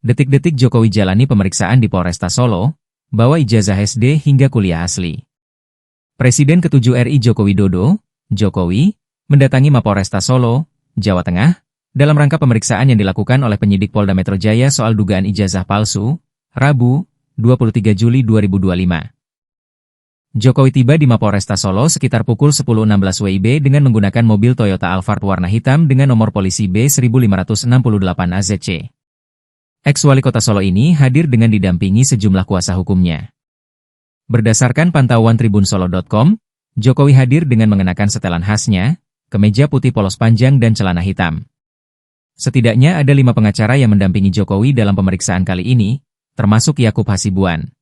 Detik-detik Jokowi jalani pemeriksaan di Polresta Solo, bawa ijazah SD hingga kuliah asli. Presiden ke-7 RI Joko Widodo, Jokowi, mendatangi Mapolresta Solo, Jawa Tengah, dalam rangka pemeriksaan yang dilakukan oleh penyidik Polda Metro Jaya soal dugaan ijazah palsu, Rabu, 23 Juli 2025. Jokowi tiba di Mapolresta Solo sekitar pukul 10.16 WIB dengan menggunakan mobil Toyota Alphard warna hitam dengan nomor polisi B1568 AZC. Ex-wali kota Solo ini hadir dengan didampingi sejumlah kuasa hukumnya. Berdasarkan pantauan tribunsolo.com, Jokowi hadir dengan mengenakan setelan khasnya, kemeja putih polos panjang dan celana hitam. Setidaknya ada 5 pengacara yang mendampingi Jokowi dalam pemeriksaan kali ini, termasuk Yakub Hasibuan.